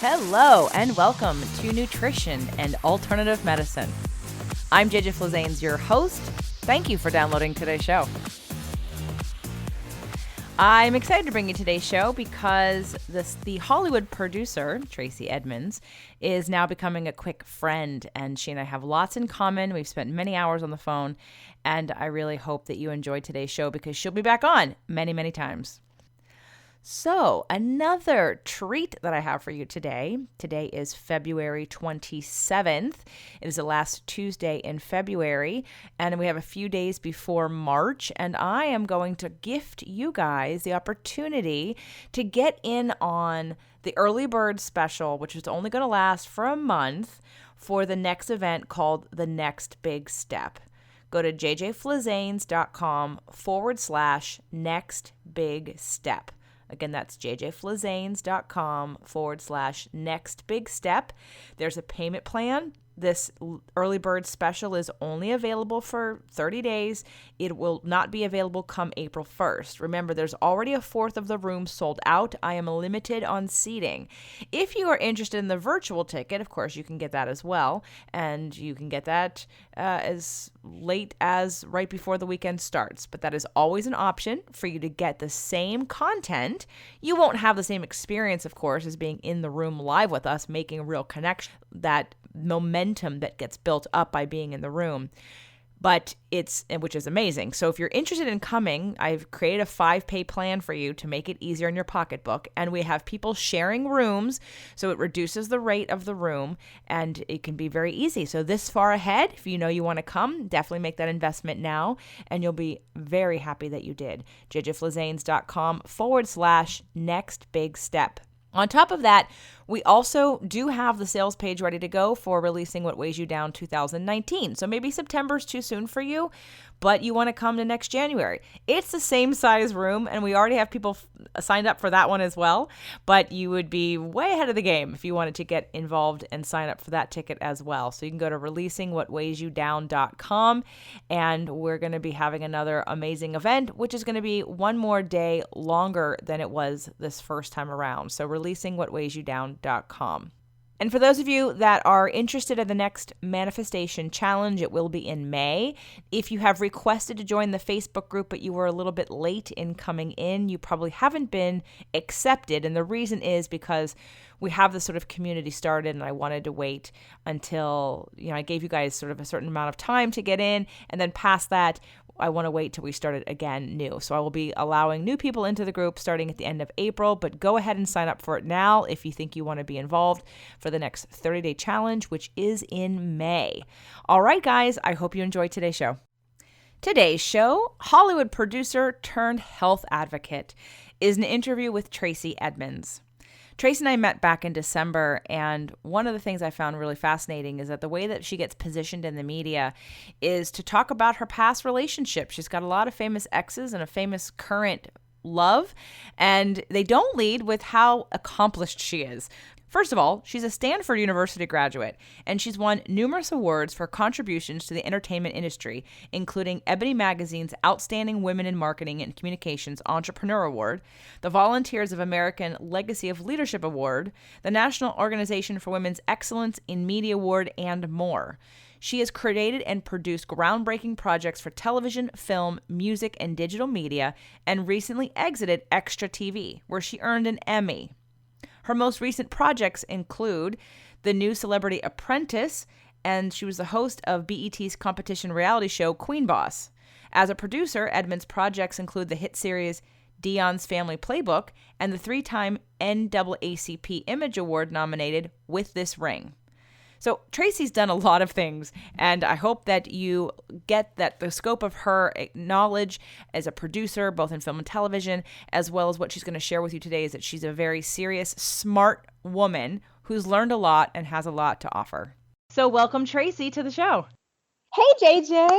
Hello and welcome to Nutrition and Alternative Medicine. I'm JJ Flazanes, your host. Thank you for downloading today's show. I'm excited to bring you today's show because the Hollywood producer, Tracey Edmonds, is now becoming a quick friend, and she and I have lots in common. We've spent many hours on the phone, and I really hope that you enjoyed today's show because she'll be back on many, many times. So, another treat that I have for you today. Today is February 27th. It is the last Tuesday in February, and we have a few days before March, and I am going to gift you guys the opportunity to get in on the early bird special, which is only going to last for a month, for the next event called The Next Big Step. Go to jjflazanes.com/next big step. Again, that's jjflazanes.com/next big step. There's a payment plan. This early bird special is only available for 30 days. It will not be available come April 1st. Remember, there's already a fourth of the room sold out. I am limited on seating. If you are interested in the virtual ticket, of course, you can get that as well. And you can get that as late as right before the weekend starts. But that is always an option for you to get the same content. You won't have the same experience, of course, as being in the room live with us, making a real connection. That momentum that gets built up by being in the room, which is amazing. So if you're interested in coming, I've created a 5-pay plan for you to make it easier in your pocketbook, and we have people sharing rooms, so it reduces the rate of the room, and it can be very easy. So this far ahead, if you know you want to come, definitely make that investment now, and you'll be very happy that you did. jjflazanes.com/next big step. On top of that, we also do have the sales page ready to go for releasing What Weighs You Down 2019. So maybe September's too soon for you, but you want to come to next January. It's the same size room, and we already have people signed up for that one as well, but you would be way ahead of the game if you wanted to get involved and sign up for that ticket as well. So you can go to releasingwhatweighyoudown.com, and we're going to be having another amazing event, which is going to be one more day longer than it was this first time around. So releasingwhatweighyoudown.com. And for those of you that are interested in the next manifestation challenge, it will be in May. If you have requested to join the Facebook group, but you were a little bit late in coming in, you probably haven't been accepted. And the reason is because we have this sort of community started, and I wanted to wait until, I gave you guys sort of a certain amount of time to get in, and then past that, I want to wait till we started again new. So I will be allowing new people into the group starting at the end of April, but go ahead and sign up for it now if you think you want to be involved for the next 30-day challenge, which is in May. All right, guys, I hope you enjoyed today's show. Today's show, Hollywood producer turned health advocate, is an interview with Tracey Edmonds. Tracey and I met back in December, and one of the things I found really fascinating is that the way that she gets positioned in the media is to talk about her past relationship. She's got a lot of famous exes and a famous current love, and they don't lead with how accomplished she is. First of all, she's a Stanford University graduate, and she's won numerous awards for contributions to the entertainment industry, including Ebony Magazine's Outstanding Women in Marketing and Communications Entrepreneur Award, the Volunteers of American Legacy of Leadership Award, the National Organization for Women's Excellence in Media Award, and more. She has created and produced groundbreaking projects for television, film, music, and digital media, and recently exited ExtraTV, where she earned an Emmy. Her most recent projects include the new Celebrity Apprentice, and she was the host of BET's competition reality show Queen Boss. As a producer, Edmonds' projects include the hit series Deion's Family Playbook and the 3-time NAACP Image Award nominated With This Ring. So Tracey's done a lot of things, and I hope that you get that the scope of her knowledge as a producer, both in film and television, as well as what she's going to share with you today, is that she's a very serious, smart woman who's learned a lot and has a lot to offer. So welcome, Tracey, to the show. Hey, JJ.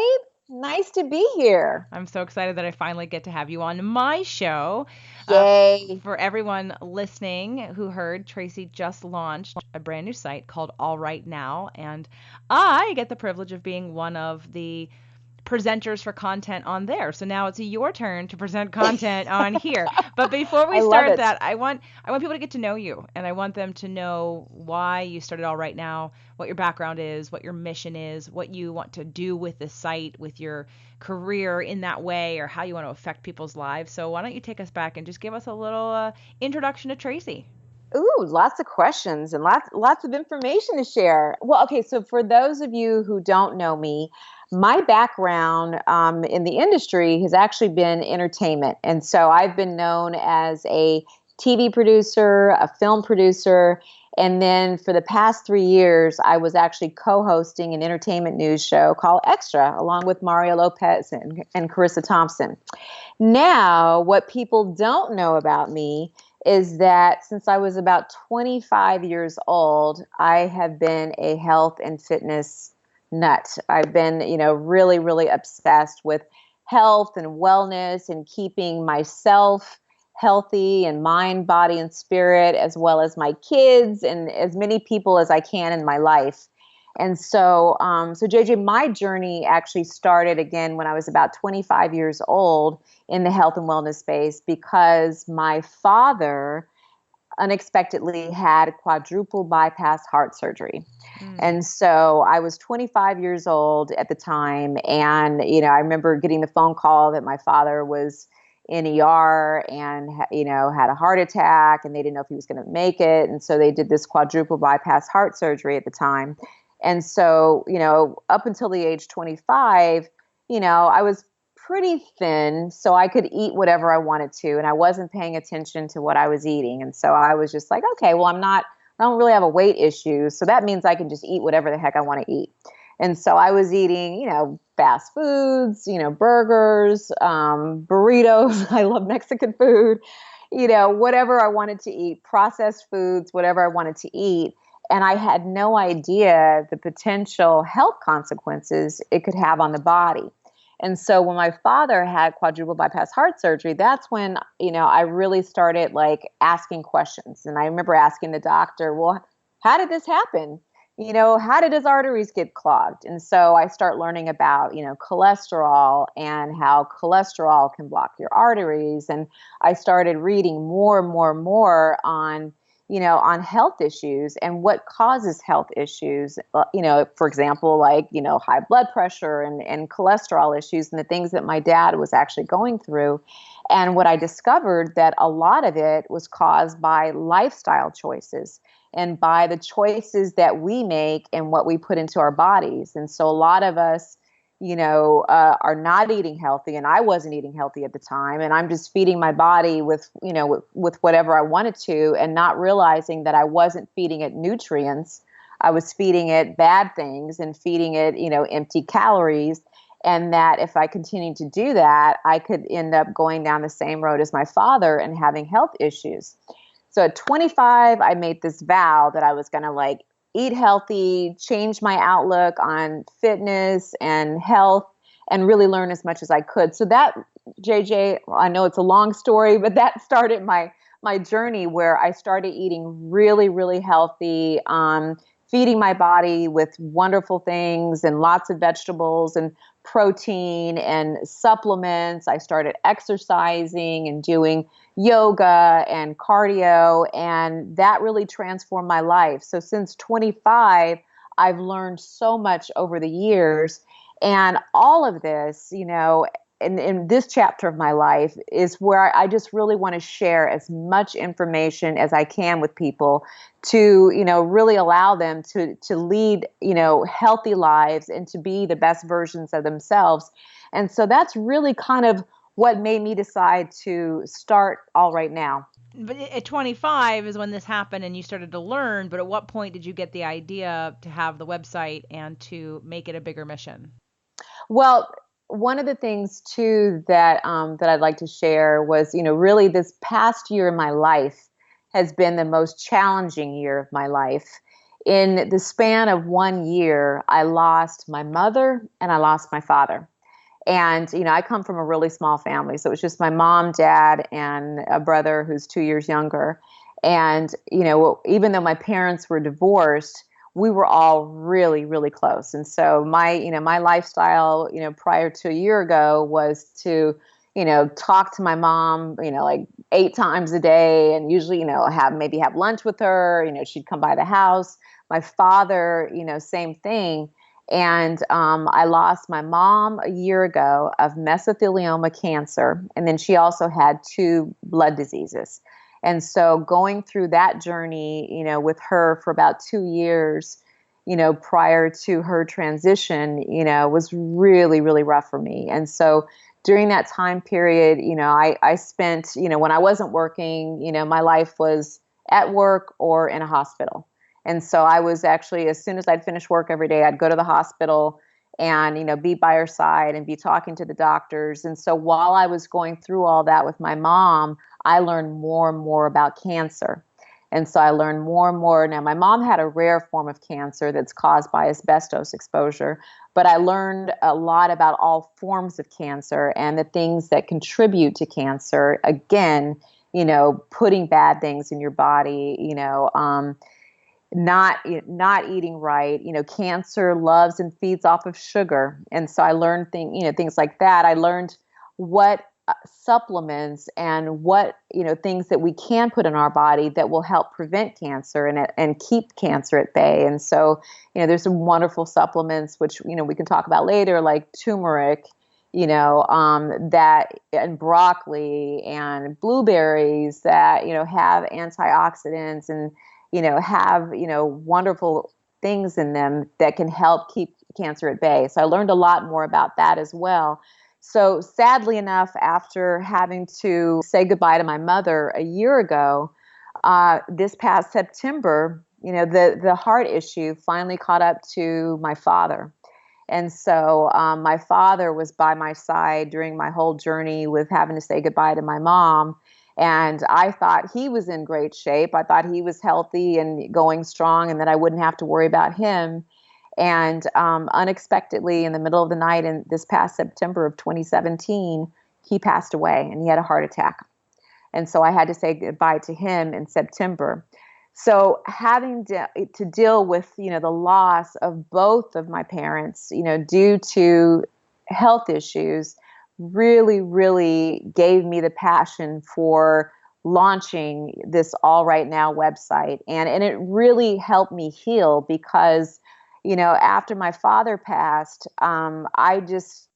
Nice to be here. I'm so excited that I finally get to have you on my show. Yay. For everyone listening who heard, Tracey just launched a brand new site called All Right Now, and I get the privilege of being one of the presenters for content on there. So now it's your turn to present content on here. But before we I love start it. that, I want people to get to know you, and I want them to know why you started All Right Now, what your background is, what your mission is, what you want to do with the site, with your career in that way, or how you want to affect people's lives. So why don't you take us back and just give us a little introduction to Tracey? Ooh, lots of questions and lots of information to share. Well, okay, so for those of you who don't know me, my background in the industry has actually been entertainment. And so I've been known as a TV producer, a film producer, and then for the past 3 years, I was actually co-hosting an entertainment news show called Extra, along with Mario Lopez and Charissa Thompson. Now, what people don't know about me is that since I was about 25 years old, I have been a health and fitness nut. I've been, really, really obsessed with health and wellness and keeping myself healthy and mind, body, and spirit, as well as my kids and as many people as I can in my life. And so JJ, my journey actually started again when I was about 25 years old in the health and wellness space because my father unexpectedly had quadruple bypass heart surgery. And so I was 25 years old at the time. And, I remember getting the phone call that my father was in ER and, had a heart attack and they didn't know if he was going to make it. And so they did this quadruple bypass heart surgery at the time. And so, up until the age 25, I was pretty thin, so I could eat whatever I wanted to, and I wasn't paying attention to what I was eating. And so I was just like, okay, well, I don't really have a weight issue, so that means I can just eat whatever the heck I want to eat. And so I was eating, fast foods, burgers, burritos. I love Mexican food, whatever I wanted to eat, processed foods, whatever I wanted to eat. And I had no idea the potential health consequences it could have on the body. And so when my father had quadruple bypass heart surgery, that's when, I really started like asking questions. And I remember asking the doctor, well, how did this happen? How did his arteries get clogged? And so I start learning about, cholesterol and how cholesterol can block your arteries. And I started reading more and more and more on health issues and what causes health issues, for example, like, high blood pressure and cholesterol issues and the things that my dad was actually going through. And what I discovered that a lot of it was caused by lifestyle choices and by the choices that we make and what we put into our bodies. And so a lot of us, are not eating healthy, and I wasn't eating healthy at the time, and I'm just feeding my body with whatever I wanted to, and not realizing that I wasn't feeding it nutrients. I was feeding it bad things and feeding it, empty calories, and that if I continued to do that, I could end up going down the same road as my father and having health issues. So at 25, I made this vow that I was going to eat healthy, change my outlook on fitness and health, and really learn as much as I could. So that, JJ, I know it's a long story, but that started my journey where I started eating really, really healthy, feeding my body with wonderful things and lots of vegetables and protein and supplements. I started exercising and doing yoga and cardio, and that really transformed my life. So since 25, I've learned so much over the years, and all of this, in this chapter of my life is where I just really want to share as much information as I can with people to, really allow them to lead, healthy lives and to be the best versions of themselves. And so that's really kind of what made me decide to start All Right Now. But at 25 is when this happened and you started to learn, but at what point did you get the idea to have the website and to make it a bigger mission? Well, one of the things too that I'd like to share was, really this past year in my life has been the most challenging year of my life. In the span of 1 year, I lost my mother and I lost my father. And, I come from a really small family. So it was just my mom, dad, and a brother who's 2 years younger. And, even though my parents were divorced, we were all really, really close. And so my lifestyle, prior to a year ago was to, talk to my mom, like 8 times a day, and usually, have lunch with her. She'd come by the house. My father, same thing. And I lost my mom a year ago of mesothelioma cancer. And then she also had two blood diseases. And so going through that journey, with her for about 2 years, prior to her transition, was really, really rough for me. And so during that time period, I spent, when I wasn't working, my life was at work or in a hospital. And so I was actually, as soon as I'd finish work every day, I'd go to the hospital and, be by her side and be talking to the doctors. And so while I was going through all that with my mom, I learned more and more about cancer. And so I learned more and more. Now, my mom had a rare form of cancer that's caused by asbestos exposure, but I learned a lot about all forms of cancer and the things that contribute to cancer. Again, putting bad things in your body, not eating right. Cancer loves and feeds off of sugar. And so I learned things like that. I learned what supplements and what, things that we can put in our body that will help prevent cancer and keep cancer at bay. And so, there's some wonderful supplements, which, we can talk about later, like turmeric, that and broccoli and blueberries that, have antioxidants and, have, wonderful things in them that can help keep cancer at bay. So I learned a lot more about that as well. So sadly enough, after having to say goodbye to my mother a year ago, this past September, the heart issue finally caught up to my father. And so my father was by my side during my whole journey with having to say goodbye to my mom. And I thought he was in great shape. I thought he was healthy and going strong and that I wouldn't have to worry about him. And unexpectedly, in the middle of the night in this past September of 2017, he passed away and he had a heart attack. And so I had to say goodbye to him in September. So having to deal with, the loss of both of my parents, due to health issues, really, really gave me the passion for launching this All Right Now website. And it really helped me heal because after my father passed, I just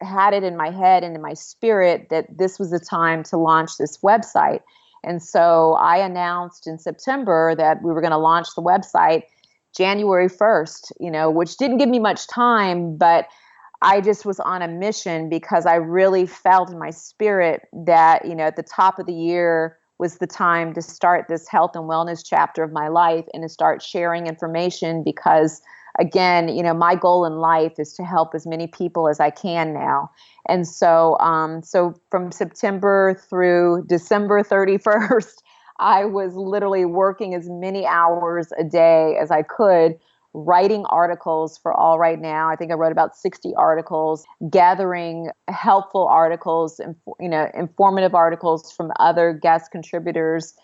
had it in my head and in my spirit that this was the time to launch this website. And so I announced in September that we were going to launch the website January 1st, which didn't give me much time, but I just was on a mission because I really felt in my spirit that, at the top of the year was the time to start this health and wellness chapter of my life and to start sharing information because, again, my goal in life is to help as many people as I can now. And so, so from September through December 31st, I was literally working as many hours a day as I could, writing articles for All Right Now. I think I wrote about 60 articles, gathering helpful articles, informative articles from other guest contributors,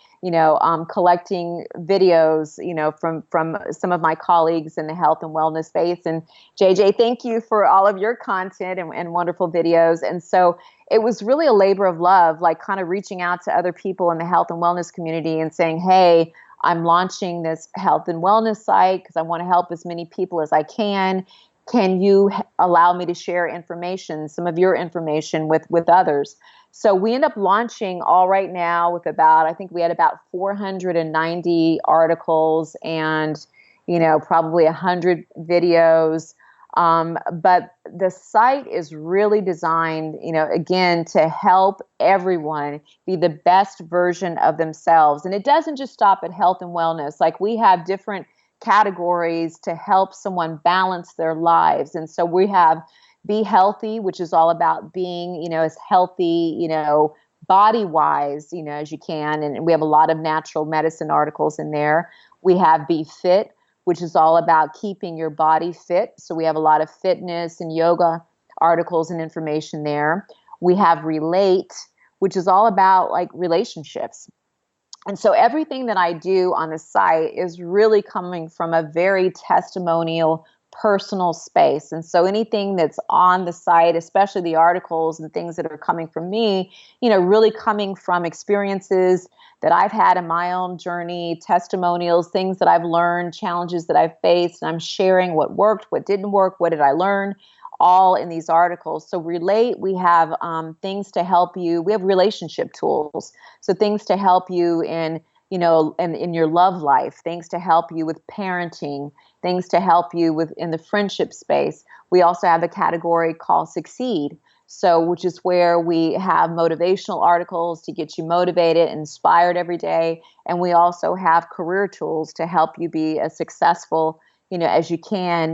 collecting videos, from some of my colleagues in the health and wellness space. And JJ, thank you for all of your content and wonderful videos. And so it was really a labor of love, like kind of reaching out to other people in the health and wellness community and saying, hey, I'm launching this health and wellness site because I want to help as many people as I can. Can you allow me to share information, some of your information with others? So we end up launching All Right Now with I think we had about 490 articles and, probably 100 videos. But the site is really designed, again, to help everyone be the best version of themselves. And it doesn't just stop at health and wellness. Like we have different categories to help someone balance their lives. And so we have Be Healthy, which is all about being, as healthy, body wise, as you can. And we have a lot of natural medicine articles in there. We have Be Fit, which is all about keeping your body fit. So we have a lot of fitness and yoga articles and information there. We have Relate, which is all about like relationships. And so everything that I do on the site is really coming from a very testimonial, personal space. And so anything that's on the site, especially the articles and things that are coming from me, really coming from experiences that I've had in my own journey, testimonials, things that I've learned, challenges that I've faced, and I'm sharing what worked, what didn't work, what did I learn, all in these articles. So Relate, we have things to help you. We have relationship tools. So things to help you in your love life, things to help you with parenting, things to help you with in the friendship space. We also have a category called Succeed. So, which is where we have motivational articles to get you motivated, inspired every day. And we also have career tools to help you be as successful as you can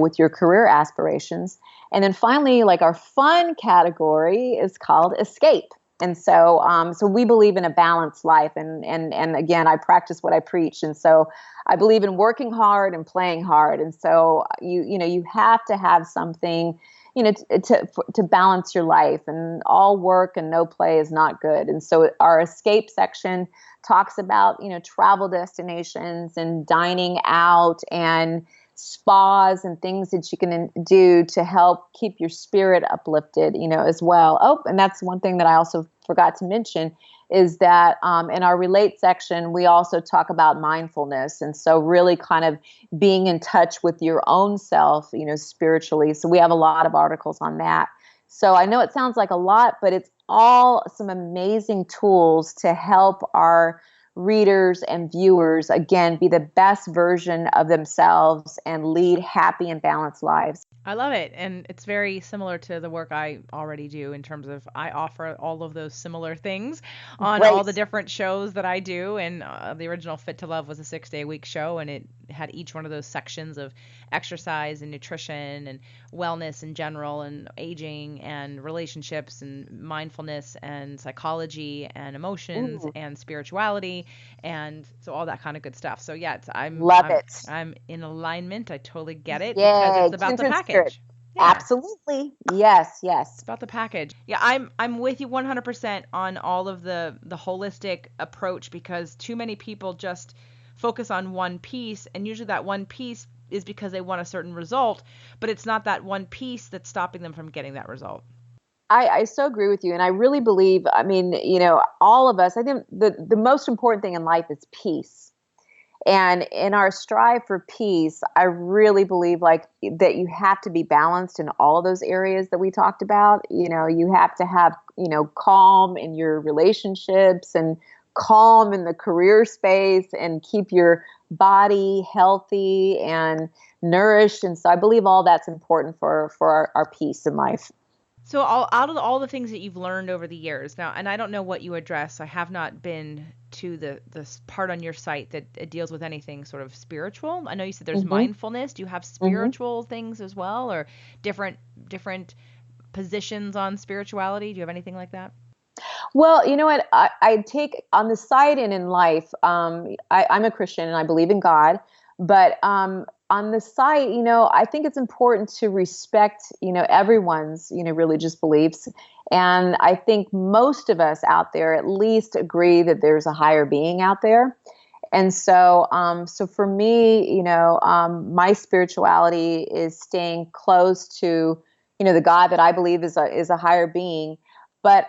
with your career aspirations. And then finally, like our fun category is called Escape. And so we believe in a balanced life. And again, I practice what I preach. And so I believe in working hard and playing hard. And so you have to have something, to balance your life, and all work and no play is not good. And so our Escape section talks about, travel destinations and dining out and spas and things that you can do to help keep your spirit uplifted, as well. Oh, and that's one thing that I also forgot to mention is that in our Relate section, we also talk about mindfulness. And so really kind of being in touch with your own self, spiritually. So we have a lot of articles on that. So I know it sounds like a lot, but it's all some amazing tools to help our readers and viewers, again, be the best version of themselves and lead happy and balanced lives. I love it. And it's very similar to the work I already do in terms of I offer all of those similar things on all the different shows that I do. And the original Fit to Love was a 6-day-a-week show, and it had each one of those sections of exercise and nutrition and wellness in general and aging and relationships and mindfulness and psychology and emotions and spirituality. And so all that kind of good stuff. So yeah, I'm in alignment. I totally get it because it's about the package. Yeah. Absolutely. Yes. It's about the package. Yeah, I'm with you 100% on all of the holistic approach, because too many people just focus on one piece, and usually that one piece is because they want a certain result, but it's not that one piece that's stopping them from getting that result. I so agree with you. And I really believe, all of us, I think the most important thing in life is peace. And in our strive for peace, I really believe that you have to be balanced in all of those areas that we talked about. You have to have, calm in your relationships and calm in the career space and keep your body healthy and nourished. And so I believe all that's important for our peace in life. So out of all the things that you've learned over the years now, and I don't know what you address, I have not been to the part on your site that deals with anything sort of spiritual. I know you said there's mindfulness. Do you have spiritual things as well, or different positions on spirituality? Do you have anything like that? Well, you know what? I take on the site and in life, I'm a Christian and I believe in God, but on the site, I think it's important to respect, everyone's, religious beliefs. And I think most of us out there at least agree that there's a higher being out there. And so, so for me, my spirituality is staying close to, the God that I believe is a higher being. But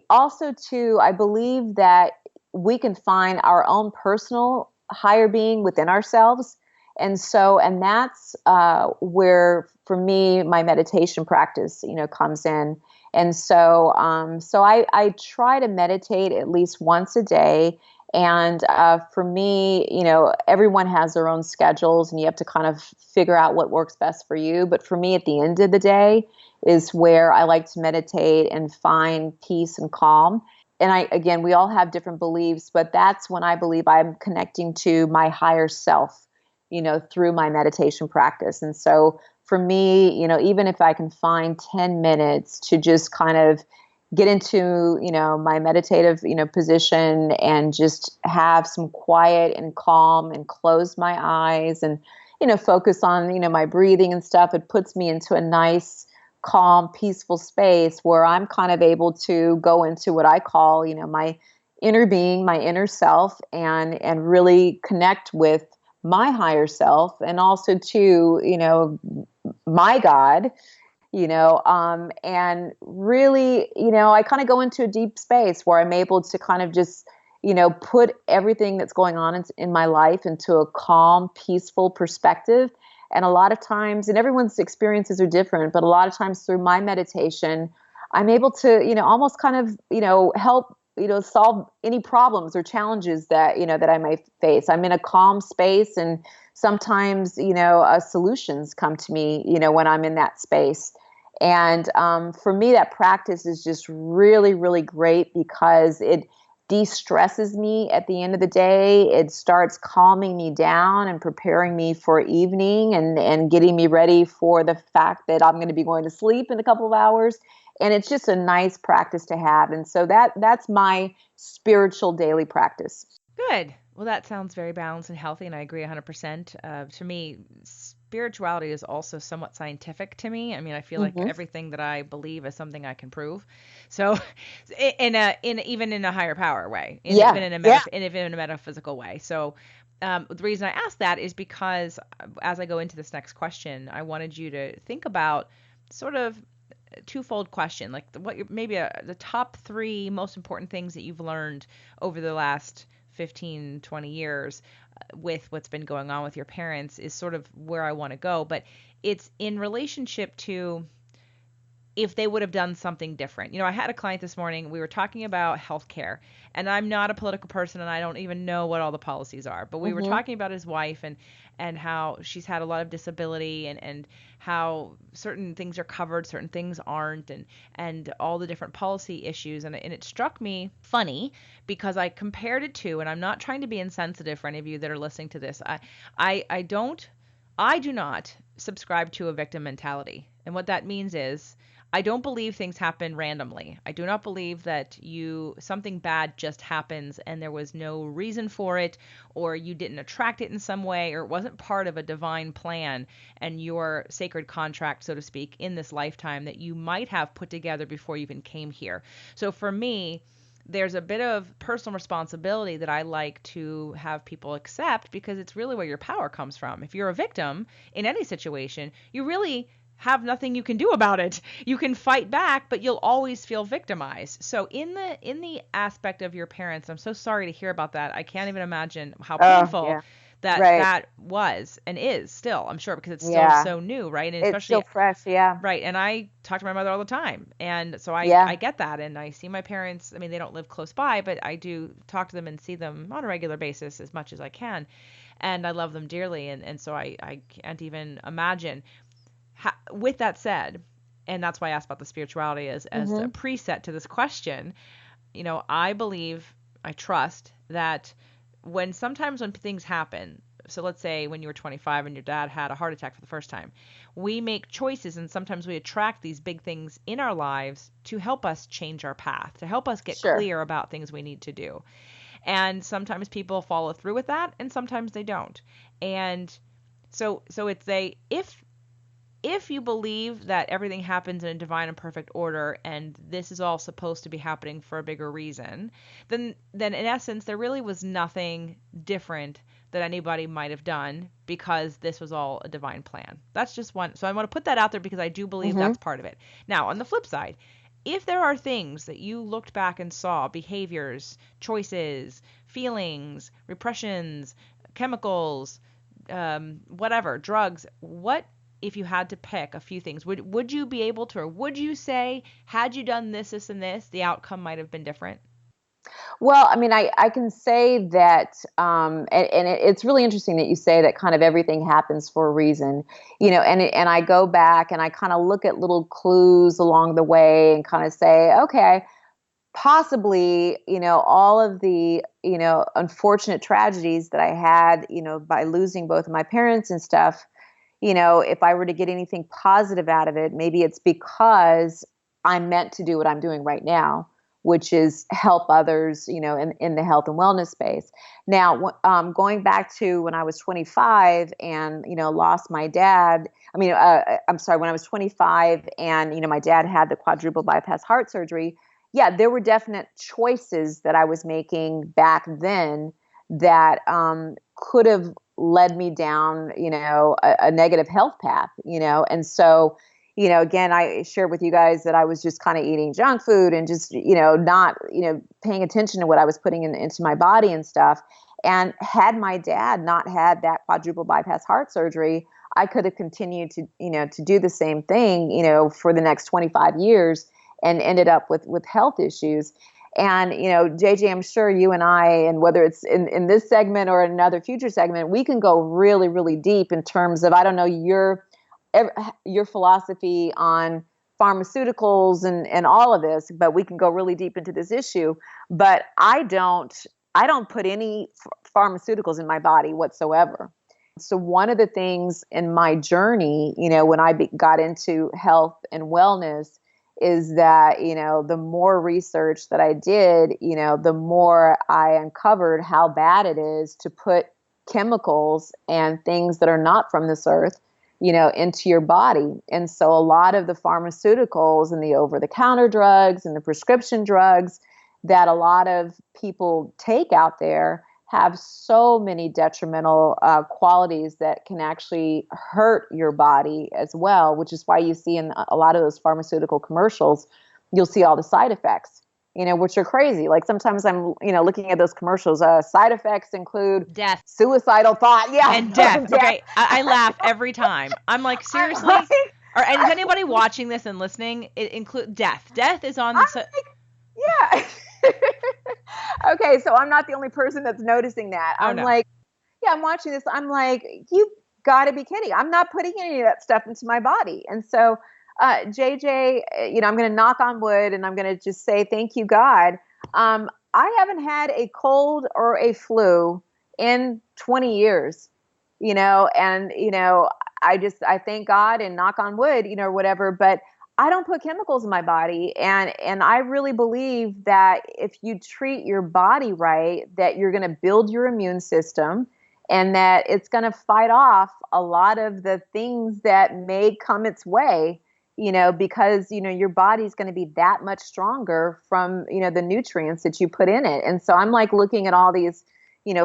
also too, I believe that we can find our own personal higher being within ourselves. And that's where, for me, my meditation practice, comes in. And so I try to meditate at least once a day. And for me, everyone has their own schedules, and you have to kind of figure out what works best for you. But for me, at the end of the day, is where I like to meditate and find peace and calm. And we all have different beliefs, but that's when I believe I'm connecting to my higher self, through my meditation practice. And so for me, even if I can find 10 minutes to just kind of get into, my meditative, position and just have some quiet and calm and close my eyes and, focus on, my breathing and stuff, it puts me into a nice, calm, peaceful space where I'm kind of able to go into what I call, my inner being, my inner self, and really connect with my higher self, and also to, my God, and really, I kind of go into a deep space where I'm able to kind of just, put everything that's going on in my life into a calm, peaceful perspective. And a lot of times, and everyone's experiences are different, but a lot of times through my meditation, I'm able to, almost kind of, help, solve any problems or challenges that, that I might face. I'm in a calm space, and sometimes, solutions come to me, when I'm in that space. And for me, that practice is just really, really great because it de-stresses me at the end of the day. It starts calming me down and preparing me for evening, and getting me ready for the fact that I'm going to be going to sleep in a couple of hours. And it's just a nice practice to have. And so that's my spiritual daily practice. Good. Well, that sounds very balanced and healthy, and I agree 100%. To me, spirituality is also somewhat scientific to me. I mean, I feel like Mm-hmm. everything that I believe is something I can prove. So, even in a higher power way, Yeah. Yeah. even in a metaphysical way. So, the reason I ask that is because as I go into this next question, I wanted you to think about sort of a twofold question, like the top three most important things that you've learned over the last 15, 20 years with what's been going on with your parents is sort of where I want to go. But it's in relationship to if they would have done something different. I had a client this morning. We were talking about healthcare, and I'm not a political person, and I don't even know what all the policies are. But we were Mm-hmm. talking about his wife and how she's had a lot of disability, and how certain things are covered, certain things aren't, and all the different policy issues. And it struck me funny because I compared it to, and I'm not trying to be insensitive for any of you that are listening to this. I do not subscribe to a victim mentality. And what that means is I don't believe things happen randomly. I do not believe that something bad just happens and there was no reason for it, or you didn't attract it in some way, or it wasn't part of a divine plan and your sacred contract, so to speak, in this lifetime that you might have put together before you even came here. So for me, there's a bit of personal responsibility that I like to have people accept, because it's really where your power comes from. If you're a victim in any situation, you really have nothing you can do about it. You can fight back, but you'll always feel victimized. So in the aspect of your parents, I'm so sorry to hear about that. I can't even imagine how Oh, painful yeah. that Right. that was and is still, I'm sure, because it's still Yeah. so new, right? And It's especially still fresh. Yeah. right. And I talk to my mother all the time. And so I Yeah. get that. And I see my parents. I mean, they don't live close by, but I do talk to them and see them on a regular basis as much as I can. And I love them dearly. And so I can't even imagine. With that said, and that's why I asked about the spirituality as a Mm-hmm. preset to this question, I believe, I trust that sometimes when things happen, so let's say when you were 25 and your dad had a heart attack for the first time, we make choices, and sometimes we attract these big things in our lives to help us change our path, to help us get Sure. clear about things we need to do. And sometimes people follow through with that, and sometimes they don't. And so it's a if you believe that everything happens in a divine and perfect order, and this is all supposed to be happening for a bigger reason, then in essence there really was nothing different that anybody might have done, because this was all a divine plan. That's just one. So I want to put that out there because I do believe Mm-hmm. that's part of it. Now, on the flip side, if there are things that you looked back and saw, behaviors, choices, feelings, repressions, chemicals, whatever, drugs, what if you had to pick a few things, would you be able to, or would you say, had you done this, this, and this, the outcome might have been different? Well, I mean, I can say that, it's really interesting that you say that kind of everything happens for a reason, and I go back and I kind of look at little clues along the way and kind of say, okay, possibly, all of the, unfortunate tragedies that I had, by losing both of my parents and stuff, if I were to get anything positive out of it, maybe it's because I'm meant to do what I'm doing right now, which is help others, in the health and wellness space. Now, going back to when I was 25 and, lost my dad, I'm sorry, when I was 25 and, my dad had the quadruple bypass heart surgery, yeah, there were definite choices that I was making back then that could have led me down, a negative health path, and so, again, I shared with you guys that I was just kind of eating junk food and just, not, paying attention to what I was putting into my body and stuff. And had my dad not had that quadruple bypass heart surgery, I could have continued to, to do the same thing, for the next 25 years and ended up with health issues. And, JJ, I'm sure you and I, and whether it's in this segment or another future segment, we can go really, really deep in terms of, I don't know, your philosophy on pharmaceuticals and all of this, but we can go really deep into this issue. But I don't put any pharmaceuticals in my body whatsoever. So one of the things in my journey, when I got into health and wellness, is that, the more research that I did, the more I uncovered how bad it is to put chemicals and things that are not from this earth, into your body. And so a lot of the pharmaceuticals and the over-the-counter drugs and the prescription drugs that a lot of people take out there have so many detrimental qualities that can actually hurt your body as well, which is why you see in a lot of those pharmaceutical commercials, you'll see all the side effects, which are crazy. Like sometimes I'm, looking at those commercials, side effects include death, suicidal thought. Yeah. And death. Okay. I laugh every time. I'm like, seriously? And is anybody watching this and listening? It includes death. Death is on the... Yeah. Okay, so I'm not the only person that's noticing that. I'm like, yeah, I'm watching this. I'm like, you got to be kidding. I'm not putting any of that stuff into my body. And so, JJ, I'm going to knock on wood and I'm going to just say, thank you, God. I haven't had a cold or a flu in 20 years, and, I thank God and knock on wood, whatever, but I don't put chemicals in my body. And I really believe that if you treat your body right, that you're going to build your immune system and that it's going to fight off a lot of the things that may come its way, because, your body's going to be that much stronger from, the nutrients that you put in it. And so I'm like looking at all these,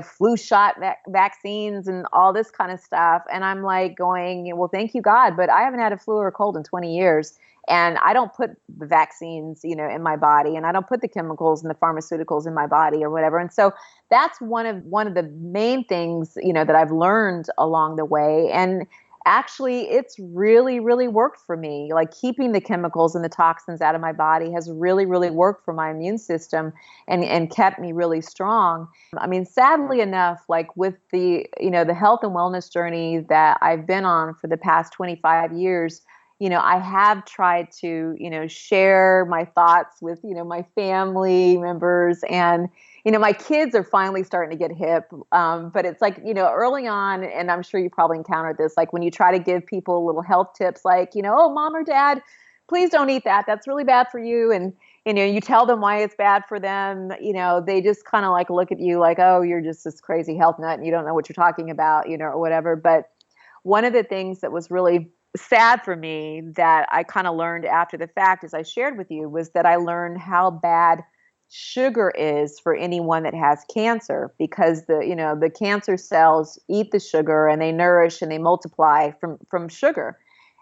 flu shot vaccines and all this kind of stuff. And I'm like going, well, thank you, God, but I haven't had a flu or a cold in 20 years. And I don't put the vaccines, in my body, and I don't put the chemicals and the pharmaceuticals in my body or whatever. And so that's one of the main things, that I've learned along the way. And actually, it's really, really worked for me. Like keeping the chemicals and the toxins out of my body has really, really worked for my immune system and kept me really strong. I mean, sadly enough, like with the, the health and wellness journey that I've been on for the past 25 years, I have tried to, share my thoughts with, my family members and, my kids are finally starting to get hip. But it's like, early on, and I'm sure you probably encountered this, like when you try to give people little health tips, like, oh, mom or dad, please don't eat that. That's really bad for you. And, you tell them why it's bad for them. They just kind of like look at you like, oh, you're just this crazy health nut and you don't know what you're talking about, or whatever. But one of the things that was really sad for me that I kind of learned after the fact, as I shared with you, was that I learned how bad sugar is for anyone that has cancer, because the cancer cells eat the sugar and they nourish and they multiply from sugar.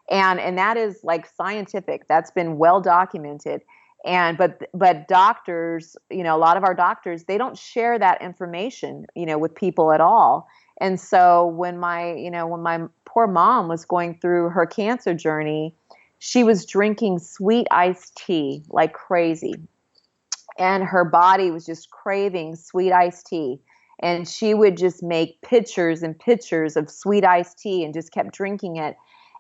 And that is like scientific. That's been well documented. And but doctors, a lot of our doctors, they don't share that information, with people at all. And so when my poor mom was going through her cancer journey, she was drinking sweet iced tea like crazy. And her body was just craving sweet iced tea. And she would just make pitchers and pitchers of sweet iced tea and just kept drinking it.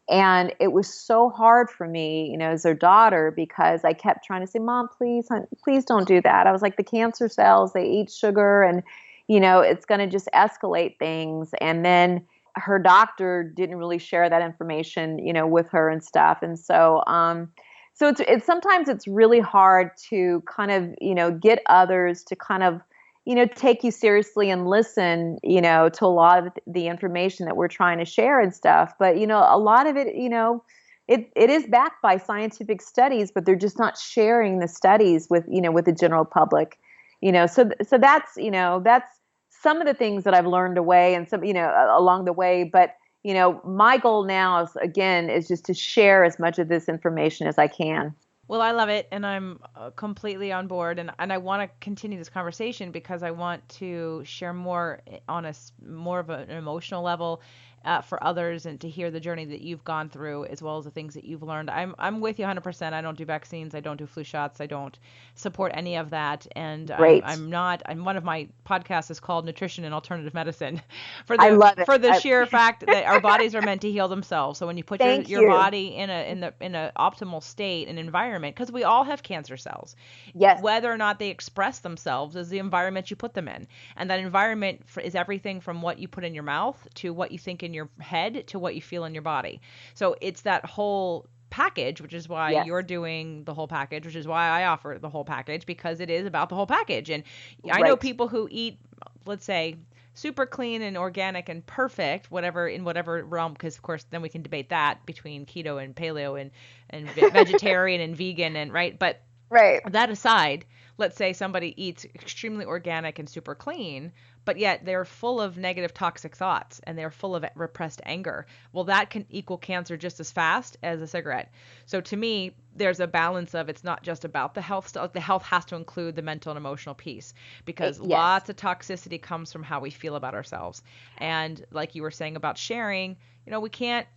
And it was so hard for me, as her daughter, because I kept trying to say, Mom, please, honey, please don't do that. I was like, the cancer cells, they eat sugar and, it's going to just escalate things. And then her doctor didn't really share that information, with her and stuff. And so, so it's sometimes it's really hard to kind of, get others to kind of, take you seriously and listen, to a lot of the information that we're trying to share and stuff. But, a lot of it, it is backed by scientific studies, but they're just not sharing the studies with, with the general public. So that's some of the things that I've learned away and some, along the way. But, my goal now is just to share as much of this information as I can. Well, I love it, and I'm completely on board, and I want to continue this conversation because I want to share more on more of an emotional level for others, and to hear the journey that you've gone through as well as the things that you've learned. I'm with you 100%. I don't do vaccines. I don't do flu shots. I don't support any of that, and Great. I'm not. I'm one of my podcasts is called Nutrition and Alternative Medicine, I love it. for the sheer fact that our bodies are meant to heal themselves. So when you put your body in a optimal state and environment, because we all have cancer cells. Yes. Whether or not they express themselves is the environment you put them in. And that environment is everything from what you put in your mouth to what you think in your head to what you feel in your body. So it's that whole package, which is why you're doing the whole package, which is why I offer the whole package, because it is about the whole package. And I know people who eat, let's say, super clean and organic and perfect, in whatever realm, because of course then we can debate that between keto and paleo and vegetarian and vegan and right. But that aside, let's say somebody eats extremely organic and super clean, but yet they're full of negative toxic thoughts and they're full of repressed anger. Well, that can equal cancer just as fast as a cigarette. So to me, there's a balance of, it's not just about the health stuff. The health has to include the mental and emotional piece, because lots of toxicity comes from how we feel about ourselves. And like you were saying about sharing, we can't,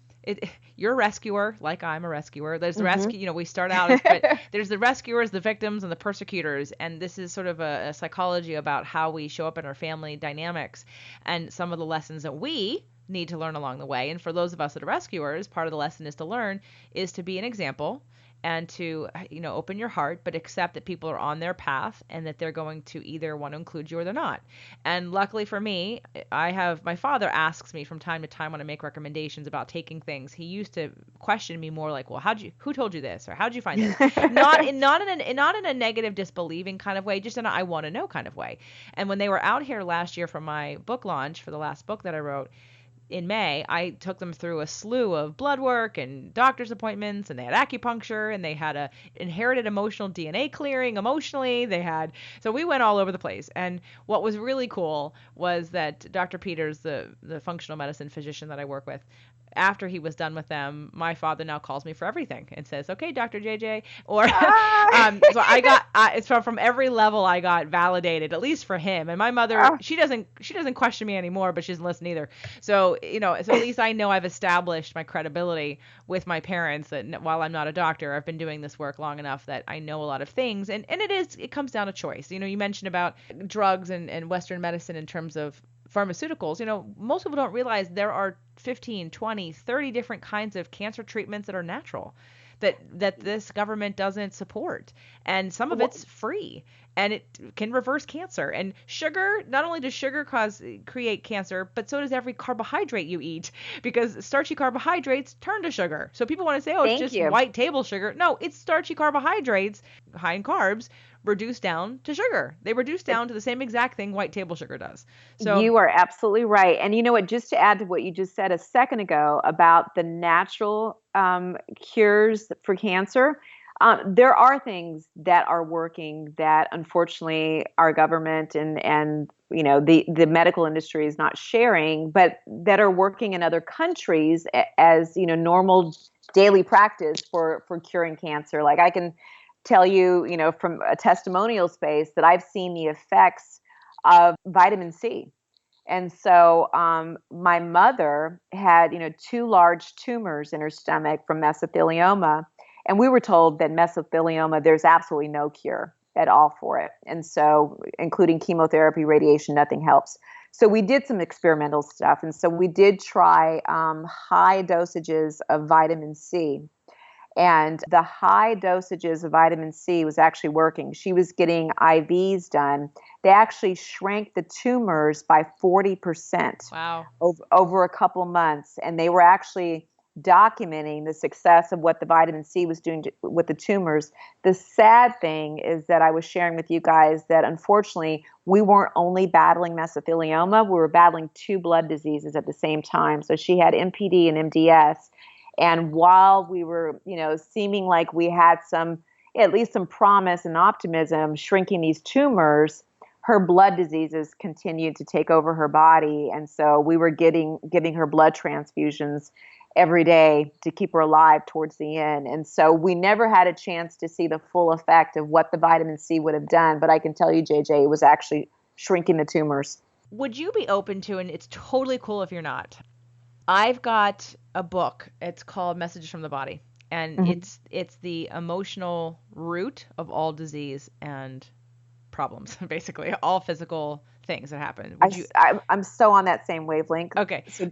you're a rescuer, like I'm a rescuer. There's the rescue, we start out but there's the rescuers, the victims, and the persecutors. And this is sort of a psychology about how we show up in our family dynamics and some of the lessons that we need to learn along the way. And for those of us that are rescuers, part of the lesson is to learn is to be an example and to, open your heart, but accept that people are on their path and that they're going to either want to include you or they're not. And luckily for me, my father asks me from time to time when I make recommendations about taking things. He used to question me more like, well, who told you this? Or how'd you find this? not in a negative disbelieving kind of way, just in a I want to know kind of way. And when they were out here last year for my book launch for the last book that I wrote, in May, I took them through a slew of blood work and doctor's appointments, and they had acupuncture, and they had a inherited emotional DNA clearing emotionally. So we went all over the place. And what was really cool was that Dr. Peters, the functional medicine physician that I work with, after he was done with them, my father now calls me for everything and says, okay, Dr. JJ, or, so I got, it's from every level I got validated, at least for him. And my mother, she doesn't question me anymore, but she doesn't listen either. So, so at least I know I've established my credibility with my parents that while I'm not a doctor, I've been doing this work long enough that I know a lot of things. And it comes down to choice. You mentioned about drugs and Western medicine in terms of pharmaceuticals. Most people don't realize there are 15, 20, 30 different kinds of cancer treatments that are natural that this government doesn't support. And some of it's free, and it can reverse cancer. And sugar, not only does sugar create cancer, but so does every carbohydrate you eat, because starchy carbohydrates turn to sugar. So people want to say, it's just white table sugar. No, it's starchy carbohydrates, high in carbs, reduced down to sugar. They reduce down to the same exact thing white table sugar does. So you are absolutely right. And you know what, just to add to what you just said a second ago about the natural cures for cancer, there are things that are working that unfortunately our government and the medical industry is not sharing, but that are working in other countries as normal daily practice for curing cancer. Like I can tell you, from a testimonial space that I've seen the effects of vitamin C. And so my mother had, 2 large tumors in her stomach from mesothelioma. And we were told that mesothelioma, there's absolutely no cure at all for it. And so including chemotherapy, radiation, nothing helps. So we did some experimental stuff. And so we did try high dosages of vitamin C. And the high dosages of vitamin C was actually working. She was getting IVs done. They actually shrank the tumors by 40%. Wow. Over a couple months. And they were actually documenting the success of what the vitamin C was doing with the tumors. The sad thing is that I was sharing with you guys that unfortunately we weren't only battling mesothelioma, we were battling 2 blood diseases at the same time. So she had MPD and MDS. And while we were, seeming like we had at least some promise and optimism shrinking these tumors, her blood diseases continued to take over her body. And so we were giving her blood transfusions every day to keep her alive towards the end. And so we never had a chance to see the full effect of what the vitamin C would have done. But I can tell you, JJ, it was actually shrinking the tumors. Would you be open to, and it's totally cool if you're not, I've got a book. It's called Messages from the Body, and it's the emotional root of all disease and problems, basically all physical things that happen. I'm so on that same wavelength. Okay. So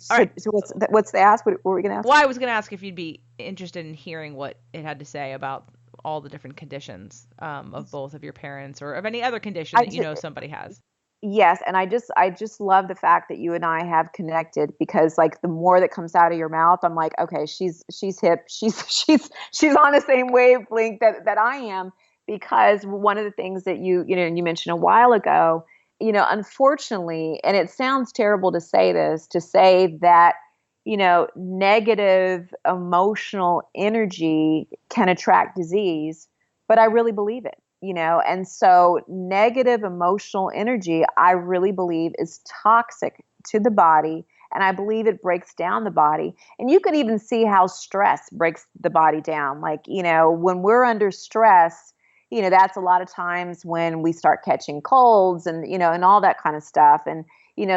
what's the ask? What were we going to ask? Well, I was going to ask if you'd be interested in hearing what it had to say about all the different conditions of both of your parents, or of any other condition that somebody has. Yes, and I just love the fact that you and I have connected, because like the more that comes out of your mouth, I'm like, okay, she's hip, she's on the same wavelength that I am, because one of the things that you mentioned a while ago, unfortunately, and it sounds terrible to say this, to say that negative emotional energy can attract disease, but I really believe it. And so negative emotional energy, I really believe, is toxic to the body. And I believe it breaks down the body. And you can even see how stress breaks the body down. Like, when we're under stress, that's a lot of times when we start catching colds and, and all that kind of stuff. And,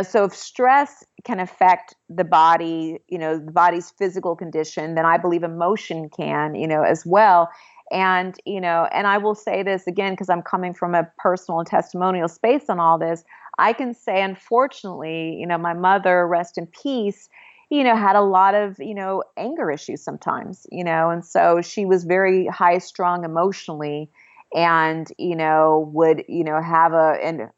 so if stress can affect the body, the body's physical condition, then I believe emotion can, as well. And, and I will say this again, because I'm coming from a personal and testimonial space on all this. I can say, unfortunately, my mother, rest in peace, had a lot of, anger issues sometimes, and so she was very high strung emotionally, and, would, have a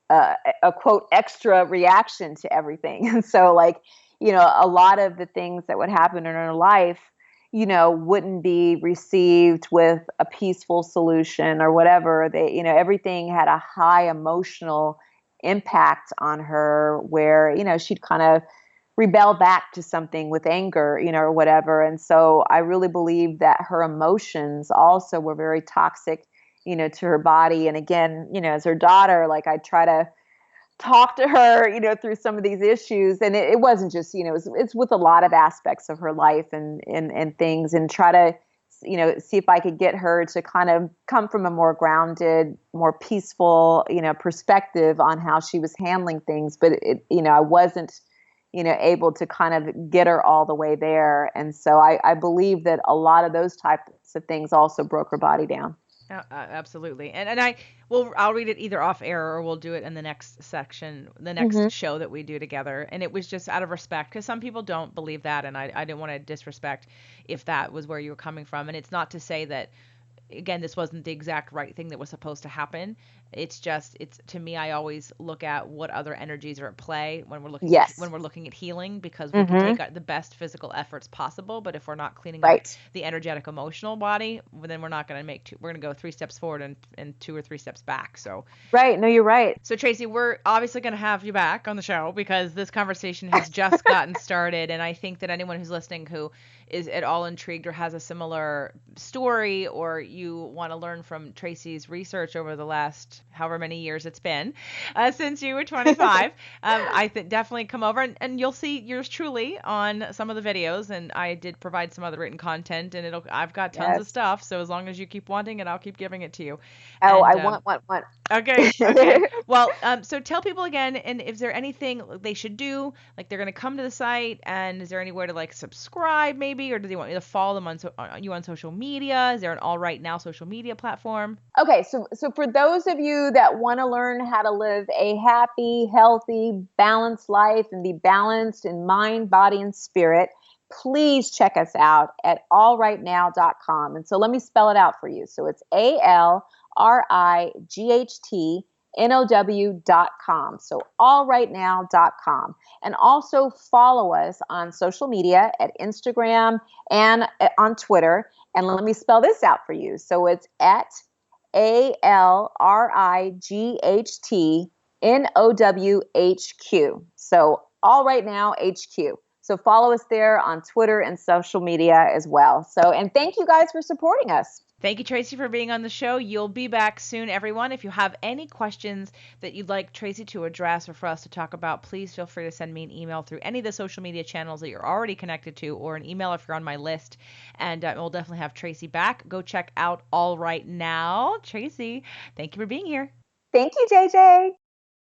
quote, extra reaction to everything. And so like, a lot of the things that would happen in her life, wouldn't be received with a peaceful solution or whatever. Everything had a high emotional impact on her, where, she'd kind of rebel back to something with anger, or whatever. And so I really believe that her emotions also were very toxic, to her body. And again, as her daughter, like I try to talk to her, through some of these issues. And it wasn't just, it's with a lot of aspects of her life and things, and try to, see if I could get her to kind of come from a more grounded, more peaceful, perspective on how she was handling things. But I wasn't, able to kind of get her all the way there. And so I believe that a lot of those types of things also broke her body down. Absolutely. And I'll read it either off air, or we'll do it in the next section, the next show that we do together. And it was just out of respect, because some people don't believe that. And I didn't want to disrespect if that was where you were coming from. And it's not to say that, again, this wasn't the exact right thing that was supposed to happen. It's to me, I always look at what other energies are at play when we're looking at healing, because we can take the best physical efforts possible, but if we're not cleaning up the energetic emotional body, then we're not going to we're going to go 3 steps forward and 2 or 3 steps back. So right. No, you're right. So Tracey, we're obviously going to have you back on the show, because this conversation has just gotten started. And I think that anyone who's listening who is at all intrigued or has a similar story, or you want to learn from Tracey's research over the last however many years it's been since you were 25, I think definitely come over, and you'll see yours truly on some of the videos. And I did provide some other written content, and I've got tons of stuff. So as long as you keep wanting it, I'll keep giving it to you. Oh, I want. Okay. Well, so tell people again, and is there anything they should do? Like, they're going to come to the site, and is there anywhere to like subscribe maybe, or do they want you to follow them on you on social media? Is there an All Right Now social media platform? Okay, so for those of you that want to learn how to live a happy, healthy, balanced life and be balanced in mind, body, and spirit, please check us out at allrightnow.com. And so let me spell it out for you. So it's ALRIGHTNOW.com. So allrightnow.com. And also follow us on social media at Instagram and on Twitter. And let me spell this out for you. So it's at ALRIGHTNOWHQ. So All Right Now HQ. So follow us there on Twitter and social media as well. So, and thank you guys for supporting us. Thank you, Tracey, for being on the show. You'll be back soon, everyone. If you have any questions that you'd like Tracey to address or for us to talk about, please feel free to send me an email through any of the social media channels that you're already connected to, or an email if you're on my list. And we'll definitely have Tracey back. Go check out All Right Now. Tracey, thank you for being here. Thank you, JJ.